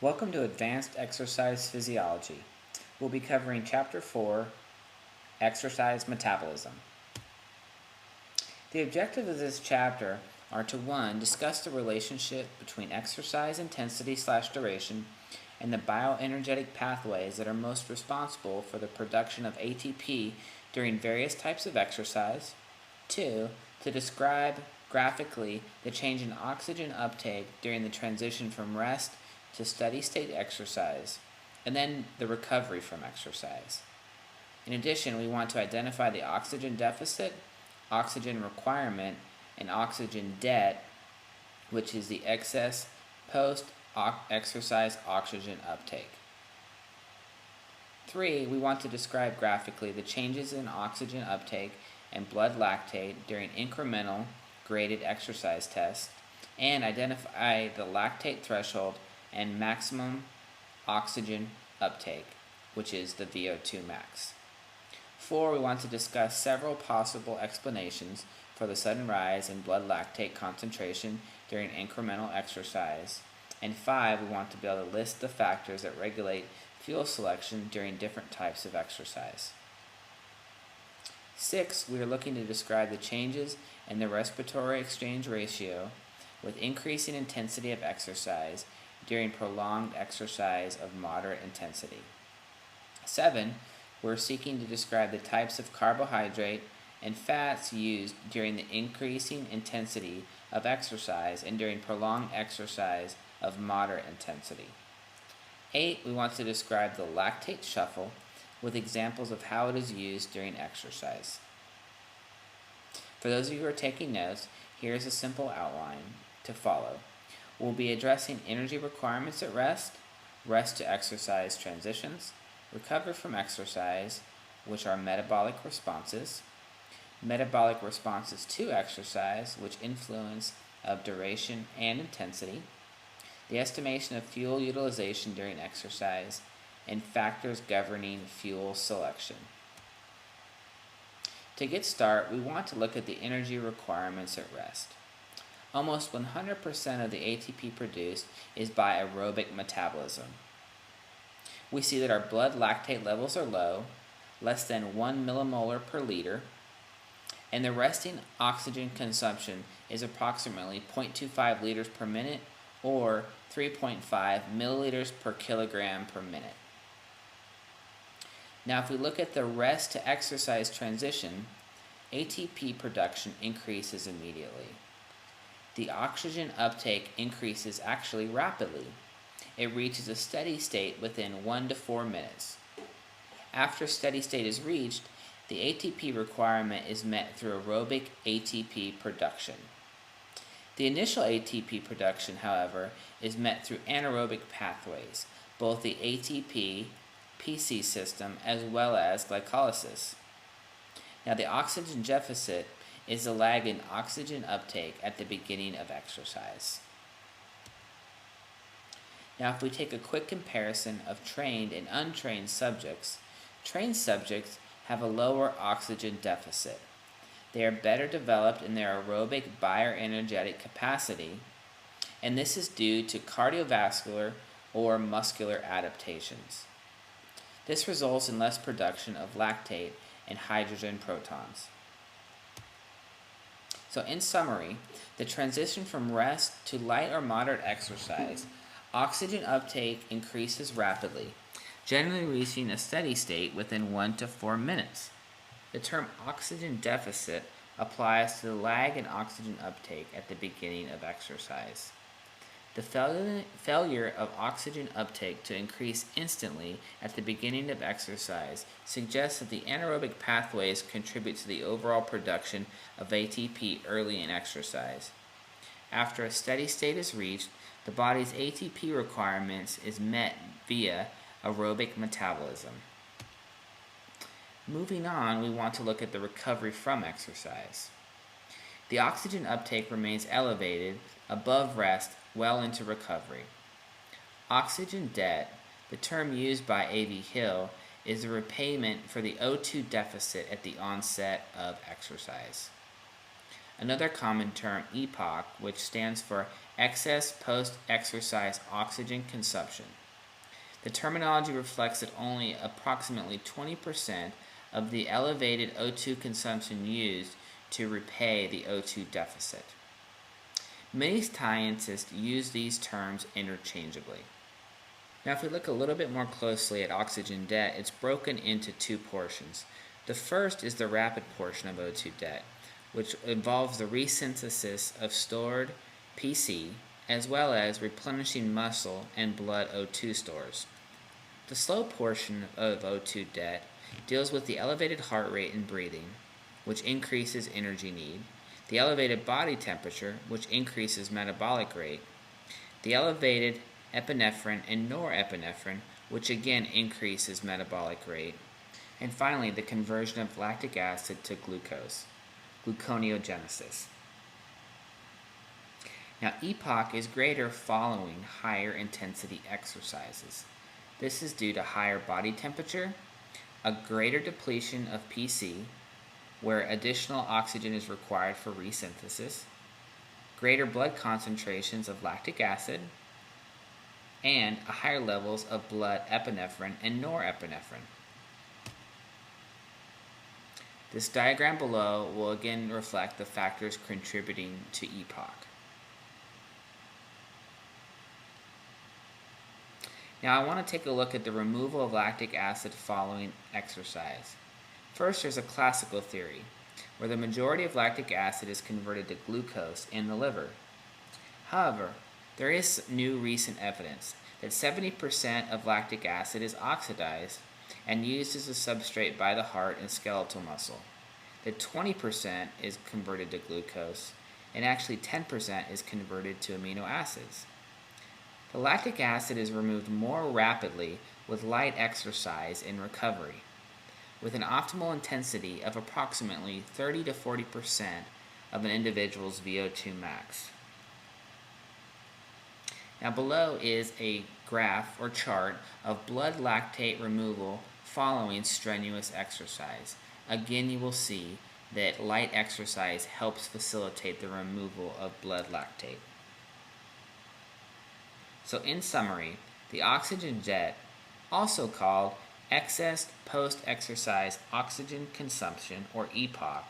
Welcome to Advanced Exercise Physiology. We'll be covering Chapter 4, Exercise Metabolism. The objectives of this chapter are to 1. Discuss the relationship between exercise intensity/duration and the bioenergetic pathways that are most responsible for the production of ATP during various types of exercise. 2. To describe graphically the change in oxygen uptake during the transition from rest to steady-state exercise, and then the recovery from exercise. In addition, we want to identify the oxygen deficit, oxygen requirement, and oxygen debt, which is the excess post-exercise oxygen uptake. 3. We want to describe graphically the changes in oxygen uptake and blood lactate during incremental graded exercise tests, and identify the lactate threshold and maximum oxygen uptake, which is the VO2 max. 4. We want to discuss several possible explanations for the sudden rise in blood lactate concentration during incremental exercise. And 5. We want to be able to list the factors that regulate fuel selection during different types of exercise. 6. We are looking to describe the changes in the respiratory exchange ratio with increasing intensity of exercise during prolonged exercise of moderate intensity. 7. We're seeking to describe the types of carbohydrate and fats used during the increasing intensity of exercise and during prolonged exercise of moderate intensity. 8. We want to describe the lactate shuffle with examples of how it is used during exercise. For those of you who are taking notes, here's a simple outline to follow. We'll be addressing energy requirements at rest, rest to exercise transitions, recovery from exercise, which are metabolic responses to exercise, which influence of duration and intensity, the estimation of fuel utilization during exercise, and factors governing fuel selection. To get started, we want to look at the energy requirements at rest. Almost 100% of the ATP produced is by aerobic metabolism. We see that our blood lactate levels are low, less than 1 millimolar per liter, and the resting oxygen consumption is approximately 0.25 liters per minute or 3.5 milliliters per kilogram per minute. Now, if we look at the rest to exercise transition, ATP production increases immediately. The oxygen uptake increases actually rapidly. It reaches a steady state within 1 to 4 minutes. After steady state is reached, the ATP requirement is met through aerobic ATP production. The initial ATP production, however, is met through anaerobic pathways, both the ATP-PC system as well as glycolysis. Now, the oxygen deficit is the lag in oxygen uptake at the beginning of exercise. Now, if we take a quick comparison of trained and untrained subjects, trained subjects have a lower oxygen deficit. They are better developed in their aerobic bioenergetic capacity, and this is due to cardiovascular or muscular adaptations. This results in less production of lactate and hydrogen protons. So in summary, the transition from rest to light or moderate exercise, oxygen uptake increases rapidly, generally reaching a steady state within 1 to 4 minutes. The term oxygen deficit applies to the lag in oxygen uptake at the beginning of exercise. The failure of oxygen uptake to increase instantly at the beginning of exercise suggests that the anaerobic pathways contribute to the overall production of ATP early in exercise. After a steady state is reached, the body's ATP requirements is met via aerobic metabolism. Moving on, we want to look at the recovery from exercise. The oxygen uptake remains elevated above rest well into recovery. Oxygen debt, the term used by A.V. Hill, is a repayment for the O2 deficit at the onset of exercise. Another common term, EPOC, which stands for excess post-exercise oxygen consumption. The terminology reflects that only approximately 20% of the elevated O2 consumption used to repay the O2 deficit. Many scientists use these terms interchangeably. Now, if we look a little bit more closely at oxygen debt, it's broken into two portions. The first is the rapid portion of O2 debt, which involves the resynthesis of stored PC, as well as replenishing muscle and blood O2 stores. The slow portion of O2 debt deals with the elevated heart rate and breathing, which increases energy need, the elevated body temperature, which increases metabolic rate, the elevated epinephrine and norepinephrine, which again increases metabolic rate, and finally the conversion of lactic acid to glucose, gluconeogenesis. Now, EPOC is greater following higher intensity exercises. This is due to higher body temperature, a greater depletion of PC, where additional oxygen is required for resynthesis, greater blood concentrations of lactic acid, and higher levels of blood epinephrine and norepinephrine. This diagram below will again reflect the factors contributing to EPOC. Now I want to take a look at the removal of lactic acid following exercise. First, there's a classical theory, where the majority of lactic acid is converted to glucose in the liver. However, there is new recent evidence that 70% of lactic acid is oxidized and used as a substrate by the heart and skeletal muscle, that 20% is converted to glucose, and actually 10% is converted to amino acids. The lactic acid is removed more rapidly with light exercise and recovery, with an optimal intensity of approximately 30 to 40% of an individual's VO2 max. Now below is a graph or chart of blood lactate removal following strenuous exercise. Again, you will see that light exercise helps facilitate the removal of blood lactate. So in summary, the oxygen debt, also called excess post-exercise oxygen consumption, or EPOC,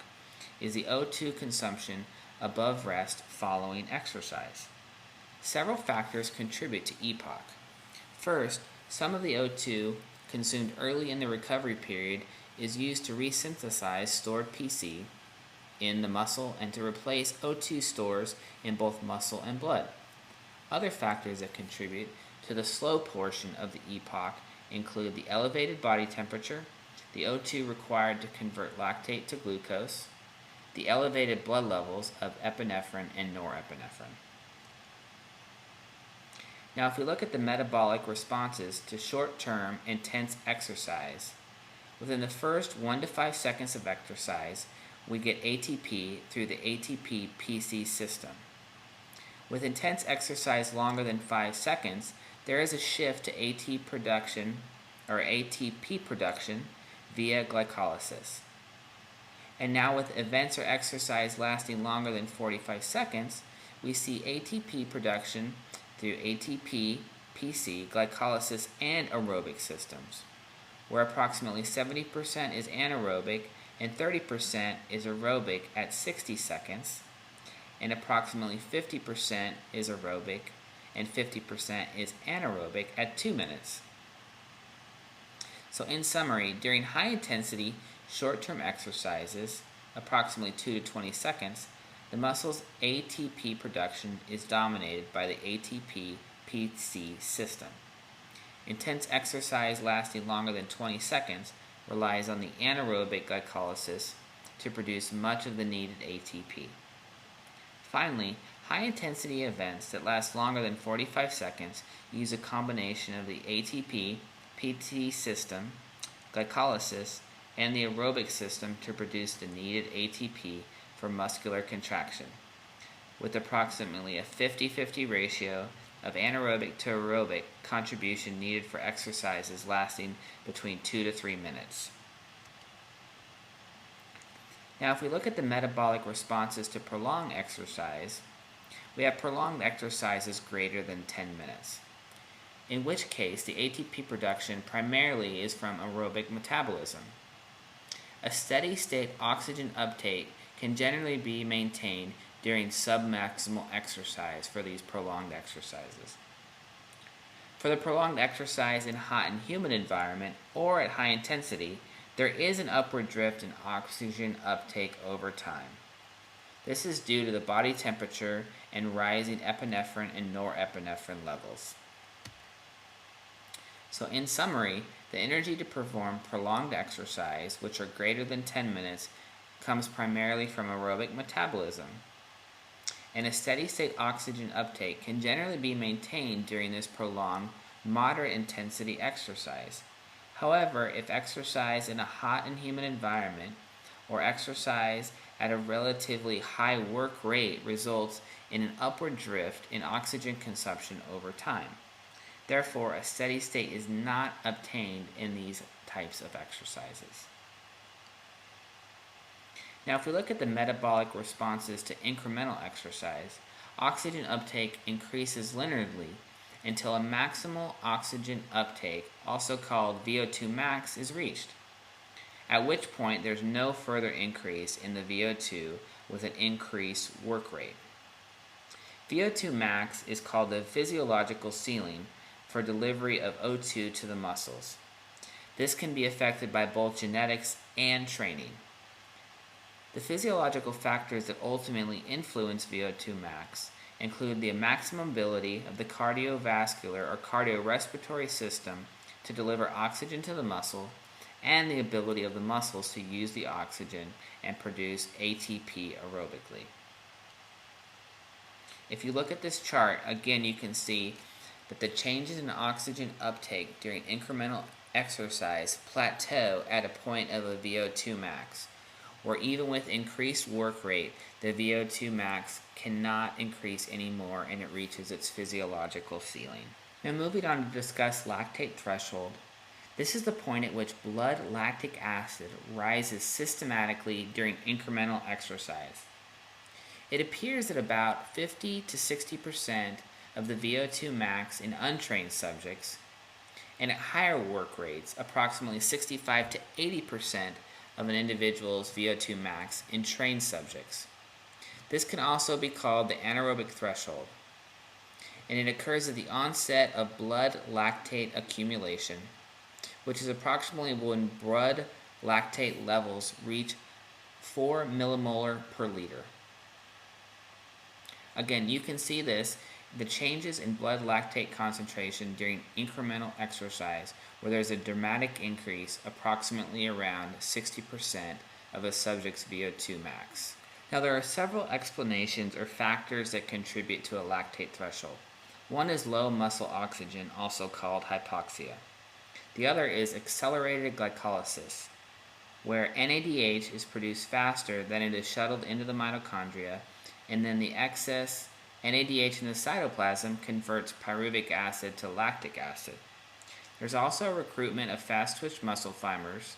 is the O2 consumption above rest following exercise. Several factors contribute to EPOC. First, some of the O2 consumed early in the recovery period is used to resynthesize stored PC in the muscle and to replace O2 stores in both muscle and blood. Other factors that contribute to the slow portion of the EPOC include the elevated body temperature, the O2 required to convert lactate to glucose, the elevated blood levels of epinephrine and norepinephrine. Now, if we look at the metabolic responses to short-term intense exercise, within the first 1 to 5 seconds of exercise, we get ATP through the ATP-PC system. With intense exercise longer than 5 seconds, there is a shift to ATP production via glycolysis. And now with events or exercise lasting longer than 45 seconds, we see ATP production through ATP, PC, glycolysis, and aerobic systems, where approximately 70% is anaerobic and 30% is aerobic at 60 seconds, and approximately 50% is aerobic and 50% is anaerobic at 2 minutes. So in summary, during high intensity short-term exercises, approximately 2 to 20 seconds, the muscle's ATP production is dominated by the ATP-PC system. Intense exercise lasting longer than 20 seconds relies on the anaerobic glycolysis to produce much of the needed ATP. Finally, high-intensity events that last longer than 45 seconds use a combination of the ATP-PT system, glycolysis, and the aerobic system to produce the needed ATP for muscular contraction, with approximately a 50-50 ratio of anaerobic to aerobic contribution needed for exercises lasting between 2 to 3 minutes. Now, if we look at the metabolic responses to prolonged exercise, we have prolonged exercises greater than 10 minutes, in which case the ATP production primarily is from aerobic metabolism. A steady state oxygen uptake can generally be maintained during submaximal exercise for these prolonged exercises. For the prolonged exercise in hot and humid environment or at high intensity, there is an upward drift in oxygen uptake over time. This is due to the body temperature and rising epinephrine and norepinephrine levels. So in summary, the energy to perform prolonged exercise, which are greater than 10 minutes, comes primarily from aerobic metabolism. And a steady state oxygen uptake can generally be maintained during this prolonged, moderate intensity exercise. However, if exercise in a hot and humid environment or exercise at a relatively high work rate results in an upward drift in oxygen consumption over time. Therefore, a steady state is not obtained in these types of exercises. Now, if we look at the metabolic responses to incremental exercise, oxygen uptake increases linearly until a maximal oxygen uptake, also called VO2 max, is reached, at which point there's no further increase in the VO2 with an increased work rate. VO2 max is called the physiological ceiling for delivery of O2 to the muscles. This can be affected by both genetics and training. The physiological factors that ultimately influence VO2 max include the maximum ability of the cardiovascular or cardiorespiratory system to deliver oxygen to the muscle and the ability of the muscles to use the oxygen and produce ATP aerobically. If you look at this chart, again you can see that the changes in oxygen uptake during incremental exercise plateau at a point of a VO2 max, where even with increased work rate, the VO2 max cannot increase anymore and it reaches its physiological ceiling. Now moving on to discuss lactate threshold. This is the point at which blood lactic acid rises systematically during incremental exercise. It appears that about 50 to 60% of the VO2 max in untrained subjects, and at higher work rates, approximately 65 to 80% of an individual's VO2 max in trained subjects. This can also be called the anaerobic threshold, and it occurs at the onset of blood lactate accumulation, which is approximately when blood lactate levels reach 4 millimolar per liter. Again, you can see the changes in blood lactate concentration during incremental exercise, where there's a dramatic increase approximately around 60% of a subject's VO2 max. Now, there are several explanations or factors that contribute to a lactate threshold. One is low muscle oxygen, also called hypoxia. The other is accelerated glycolysis, where NADH is produced faster than it is shuttled into the mitochondria, and then the excess NADH in the cytoplasm converts pyruvic acid to lactic acid. There's also a recruitment of fast-twitch muscle fibers,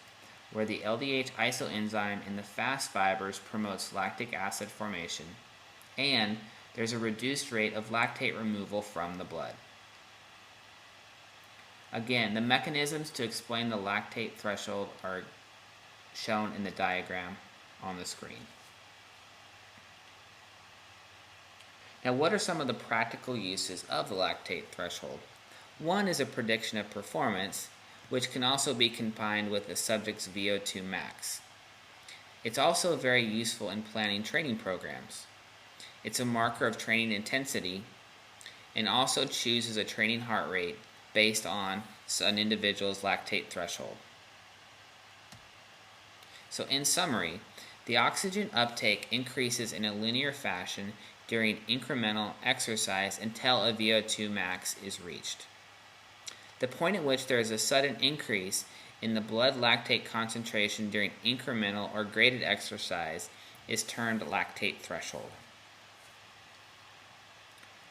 where the LDH isoenzyme in the fast fibers promotes lactic acid formation, and there's a reduced rate of lactate removal from the blood. Again, the mechanisms to explain the lactate threshold are shown in the diagram on the screen. Now, what are some of the practical uses of the lactate threshold? One is a prediction of performance, which can also be combined with the subject's VO2 max. It's also very useful in planning training programs. It's a marker of training intensity and also chooses a training heart rate based on an individual's lactate threshold. So in summary, the oxygen uptake increases in a linear fashion during incremental exercise until a VO2 max is reached. The point at which there is a sudden increase in the blood lactate concentration during incremental or graded exercise is termed lactate threshold.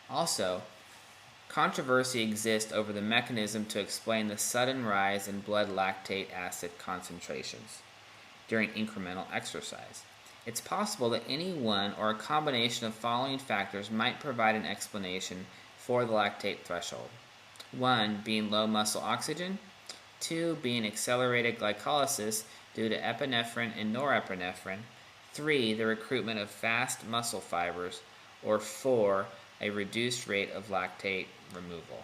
Also, controversy exists over the mechanism to explain the sudden rise in blood lactate acid concentrations during incremental exercise. It's possible that any one or a combination of following factors might provide an explanation for the lactate threshold. 1 being low muscle oxygen, 2 being accelerated glycolysis due to epinephrine and norepinephrine, 3 the recruitment of fast muscle fibers, or 4 a reduced rate of lactate removal.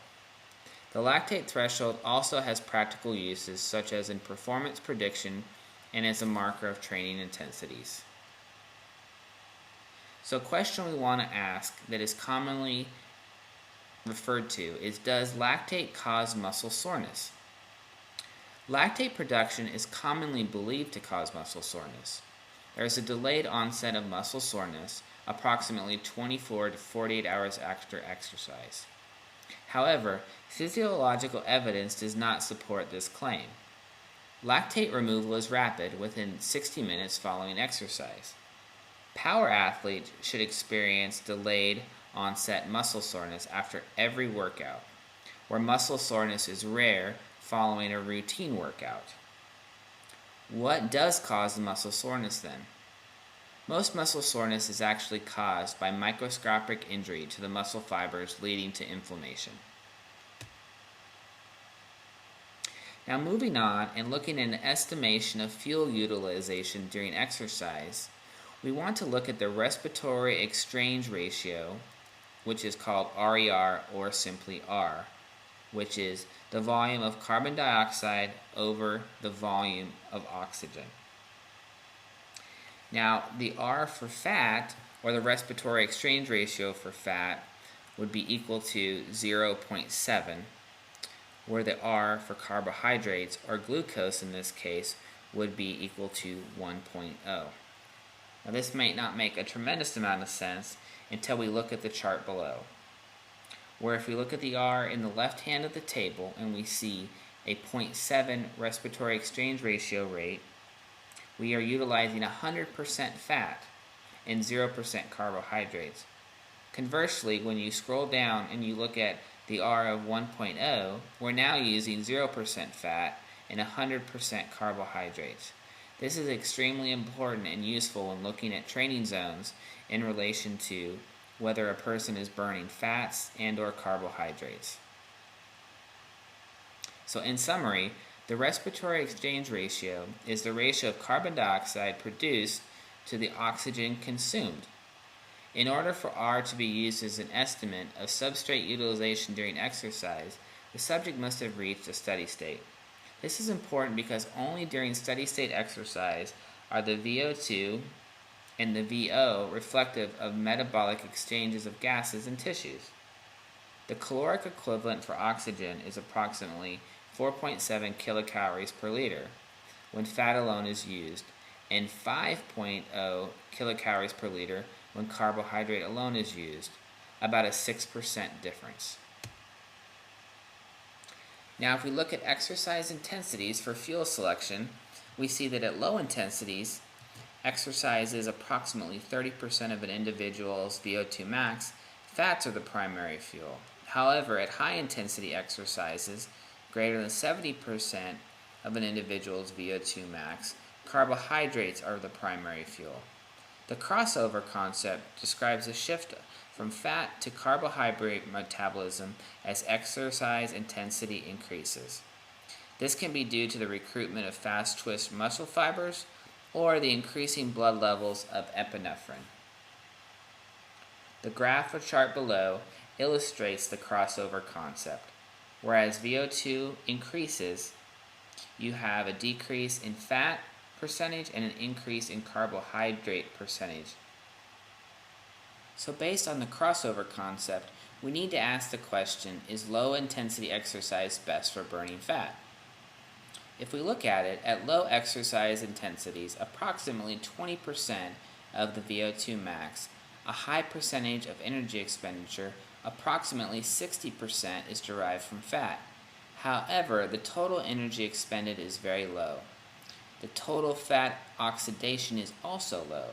The lactate threshold also has practical uses such as in performance prediction and as a marker of training intensities. So a question we want to ask that is commonly referred to is, does lactate cause muscle soreness? Lactate production is commonly believed to cause muscle soreness. There is a delayed onset of muscle soreness, approximately 24 to 48 hours after exercise. However, physiological evidence does not support this claim. Lactate removal is rapid within 60 minutes following exercise. Power athletes should experience delayed onset muscle soreness after every workout, where muscle soreness is rare following a routine workout. What does cause the muscle soreness then? Most muscle soreness is actually caused by microscopic injury to the muscle fibers leading to inflammation. Now moving on and looking at an estimation of fuel utilization during exercise, we want to look at the respiratory exchange ratio, which is called RER or simply R, which is the volume of carbon dioxide over the volume of oxygen. Now, the R for fat, or the respiratory exchange ratio for fat, would be equal to 0.7, where the R for carbohydrates, or glucose in this case, would be equal to 1.0. Now, this might not make a tremendous amount of sense until we look at the chart below, where if we look at the R in the left hand of the table and we see a 0.7 respiratory exchange ratio rate, we are utilizing 100% fat and 0% carbohydrates. Conversely, when you scroll down and you look at the R of 1.0, we're now using 0% fat and 100% carbohydrates. This is extremely important and useful when looking at training zones in relation to whether a person is burning fats and or carbohydrates. So in summary, the respiratory exchange ratio is the ratio of carbon dioxide produced to the oxygen consumed. In order for R to be used as an estimate of substrate utilization during exercise, the subject must have reached a steady state. This is important because only during steady state exercise are the VO2 and the VO reflective of metabolic exchanges of gases and tissues. The caloric equivalent for oxygen is approximately 4.7 kilocalories per liter when fat alone is used, and 5.0 kilocalories per liter when carbohydrate alone is used, about a 6% difference. Now if we look at exercise intensities for fuel selection, we see that at low intensities, exercise is approximately 30% of an individual's VO2 max, fats are the primary fuel. However, at high intensity exercises, greater than 70% of an individual's VO2 max, carbohydrates are the primary fuel. The crossover concept describes a shift from fat to carbohydrate metabolism as exercise intensity increases. This can be due to the recruitment of fast twitch muscle fibers or the increasing blood levels of epinephrine. The graph or chart below illustrates the crossover concept. Whereas VO2 increases, you have a decrease in fat percentage and an increase in carbohydrate percentage. So based on the crossover concept, we need to ask the question, is low intensity exercise best for burning fat? If we look at it, at low exercise intensities, approximately 20% of the VO2 max, a high percentage of energy expenditure, approximately 60% is derived from fat. However, the total energy expended is very low. The total fat oxidation is also low.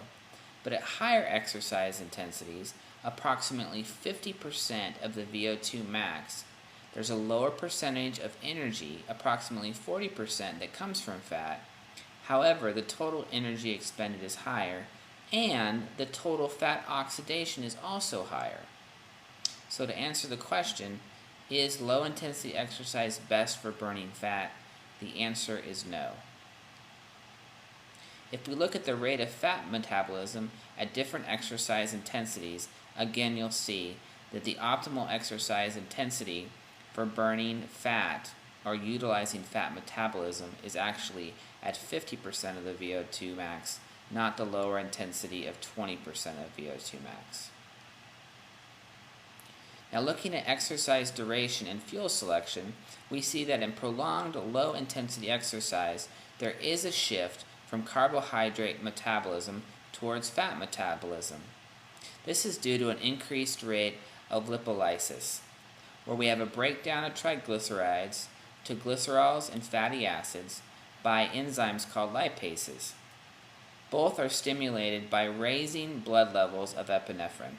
But at higher exercise intensities, approximately 50% of the VO2 max, there's a lower percentage of energy, approximately 40%, that comes from fat. However, the total energy expended is higher and the total fat oxidation is also higher. So to answer the question, is low-intensity exercise best for burning fat? The answer is no. If we look at the rate of fat metabolism at different exercise intensities, again you'll see that the optimal exercise intensity for burning fat or utilizing fat metabolism is actually at 50% of the VO2 max, not the lower intensity of 20% of VO2 max. Now looking at exercise duration and fuel selection, we see that in prolonged low-intensity exercise, there is a shift from carbohydrate metabolism towards fat metabolism. This is due to an increased rate of lipolysis, where we have a breakdown of triglycerides to glycerols and fatty acids by enzymes called lipases. Both are stimulated by raising blood levels of epinephrine.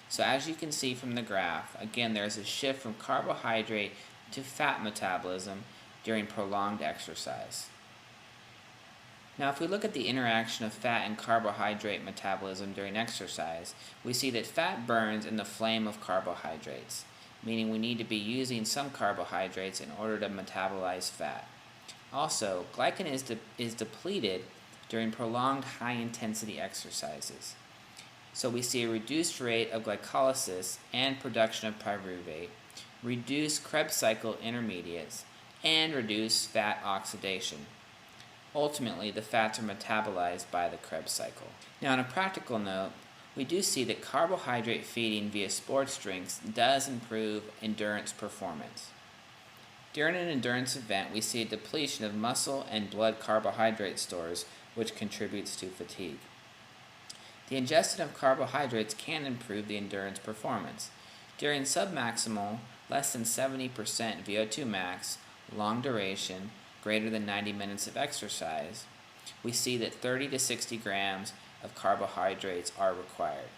So as you can see from the graph, again there is a shift from carbohydrate to fat metabolism during prolonged exercise. Now if we look at the interaction of fat and carbohydrate metabolism during exercise, we see that fat burns in the flame of carbohydrates, meaning we need to be using some carbohydrates in order to metabolize fat. Also, glycogen is depleted during prolonged high-intensity exercises. So we see a reduced rate of glycolysis and production of pyruvate, reduced Krebs cycle intermediates, and reduced fat oxidation. Ultimately, the fats are metabolized by the Krebs cycle. Now, on a practical note, we do see that carbohydrate feeding via sports drinks does improve endurance performance. During an endurance event, we see a depletion of muscle and blood carbohydrate stores, which contributes to fatigue. The ingestion of carbohydrates can improve the endurance performance. During submaximal, less than 70% VO2 max, long duration, greater than 90 minutes of exercise, we see that 30 to 60 grams of carbohydrates are required.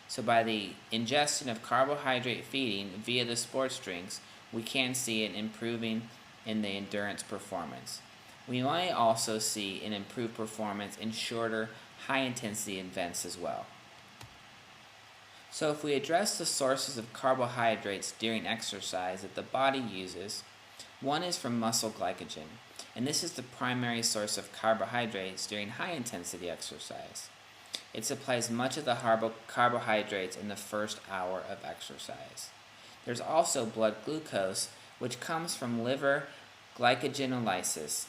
So by the ingestion of carbohydrate feeding via the sports drinks, we can see an improving in the endurance performance. We may also see an improved performance in shorter, high-intensity events as well. So if we address the sources of carbohydrates during exercise that the body uses, one is from muscle glycogen, and this is the primary source of carbohydrates during high-intensity exercise. It supplies much of the carbohydrates in the first hour of exercise. There's also blood glucose, which comes from liver glycogenolysis.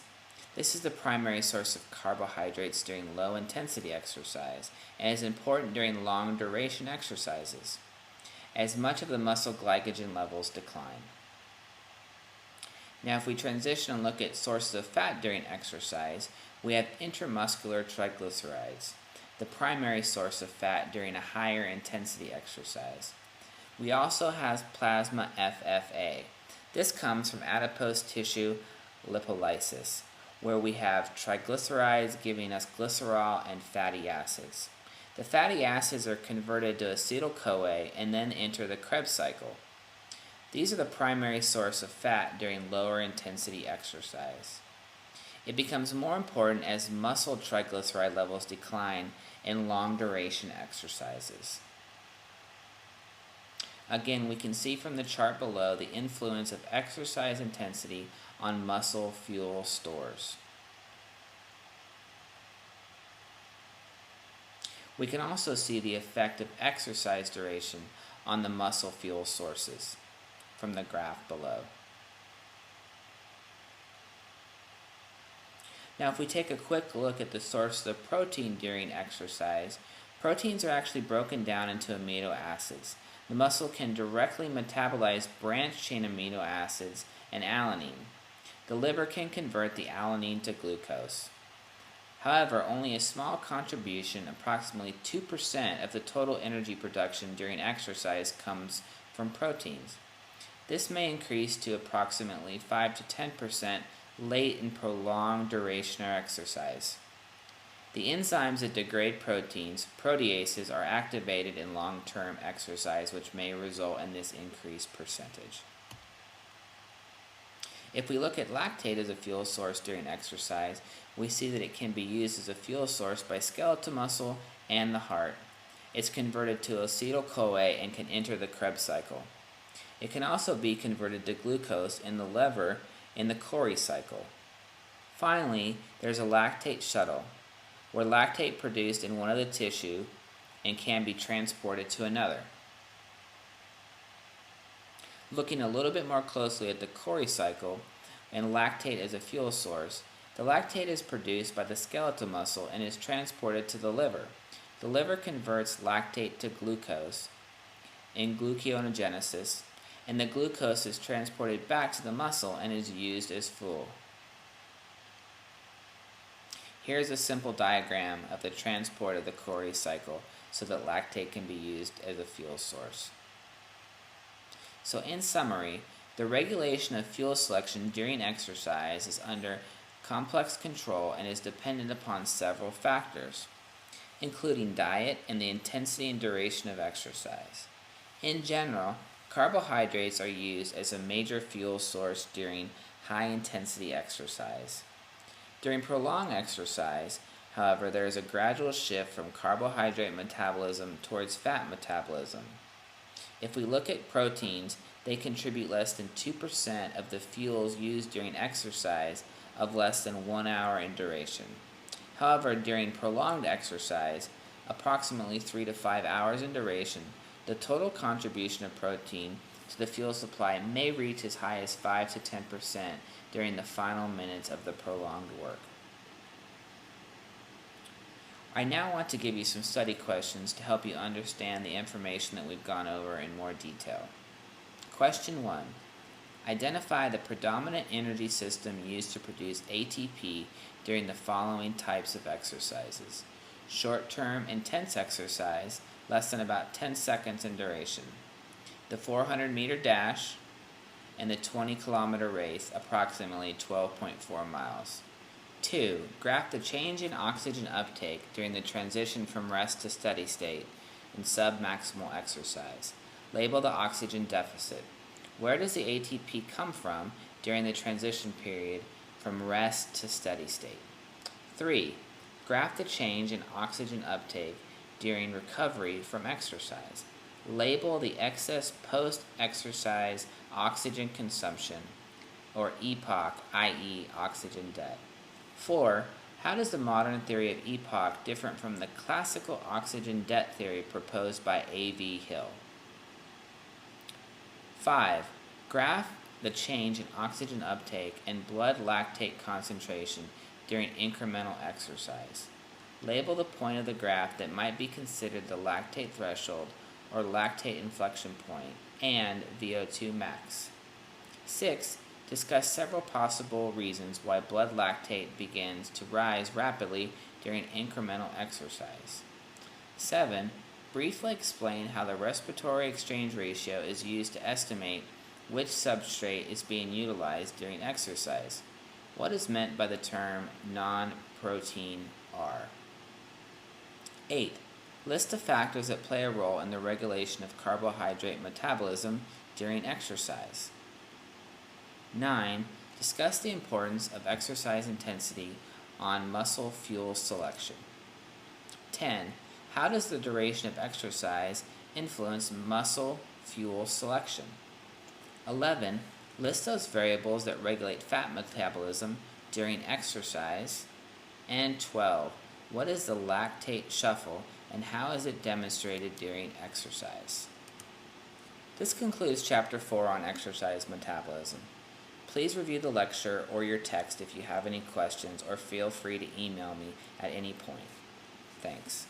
This is the primary source of carbohydrates during low-intensity exercise and is important during long-duration exercises, as much of the muscle glycogen levels decline. Now, if we transition and look at sources of fat during exercise, we have intramuscular triglycerides, the primary source of fat during a higher intensity exercise. We also have plasma FFA. This comes from adipose tissue lipolysis, where we have triglycerides giving us glycerol and fatty acids. The fatty acids are converted to acetyl-CoA and then enter the Krebs cycle. These are the primary source of fat during lower intensity exercise. It becomes more important as muscle triglyceride levels decline in long duration exercises. Again, we can see from the chart below the influence of exercise intensity on muscle fuel stores. We can also see the effect of exercise duration on the muscle fuel sources from the graph below. Now, if we take a quick look at the source of protein during exercise, proteins are actually broken down into amino acids. The muscle can directly metabolize branched-chain amino acids and alanine. The liver can convert the alanine to glucose. However, only a small contribution, approximately 2% of the total energy production during exercise, comes from proteins. This may increase to approximately 5 to 10% late in prolonged duration or exercise. The enzymes that degrade proteins, proteases, are activated in long-term exercise, which may result in this increased percentage. If we look at lactate as a fuel source during exercise, we see that it can be used as a fuel source by skeletal muscle and the heart. It's converted to acetyl-CoA and can enter the Krebs cycle. It can also be converted to glucose in the liver in the Cori cycle. Finally, there's a lactate shuttle, where lactate produced in one of the tissue and can be transported to another. Looking a little bit more closely at the Cori cycle and lactate as a fuel source, the lactate is produced by the skeletal muscle and is transported to the liver. The liver converts lactate to glucose in gluconeogenesis, and the glucose is transported back to the muscle and is used as fuel. Here's a simple diagram of the transport of the Cori cycle so that lactate can be used as a fuel source. So in summary, the regulation of fuel selection during exercise is under complex control and is dependent upon several factors, including diet and the intensity and duration of exercise. In general, carbohydrates are used as a major fuel source during high-intensity exercise. During prolonged exercise, however, there is a gradual shift from carbohydrate metabolism towards fat metabolism. If we look at proteins, they contribute less than 2% of the fuels used during exercise of less than 1 hour in duration. However, during prolonged exercise, approximately 3 to 5 hours in duration, the total contribution of protein to the fuel supply may reach as high as 5 to 10% during the final minutes of the prolonged work. I now want to give you some study questions to help you understand the information that we've gone over in more detail. Question 1. Identify the predominant energy system used to produce ATP during the following types of exercises: short-term intense exercise, less than about 10 seconds in duration, the 400-meter dash, and the 20-kilometer race, approximately 12.4 miles. 2. Graph the change in oxygen uptake during the transition from rest to steady state in submaximal exercise. Label the oxygen deficit. Where does the ATP come from during the transition period from rest to steady state? 3. Graph the change in oxygen uptake during recovery from exercise. Label the excess post-exercise oxygen consumption, or EPOC, i.e. oxygen debt. 4. How does the modern theory of EPOC differ from the classical oxygen debt theory proposed by A.V. Hill? 5. Graph the change in oxygen uptake and blood lactate concentration during incremental exercise. Label the point of the graph that might be considered the lactate threshold or lactate inflection point and VO2 max. 6. Discuss several possible reasons why blood lactate begins to rise rapidly during incremental exercise. 7. Briefly explain how the respiratory exchange ratio is used to estimate which substrate is being utilized during exercise. What is meant by the term non-protein R? 8. List the factors that play a role in the regulation of carbohydrate metabolism during exercise. 9. Discuss the importance of exercise intensity on muscle fuel selection. 10. How does the duration of exercise influence muscle fuel selection? 11. List those variables that regulate fat metabolism during exercise. And 12. What is the lactate shuffle and how is it demonstrated during exercise? This concludes Chapter 4 on exercise metabolism. Please review the lecture or your text if you have any questions, or feel free to email me at any point. Thanks.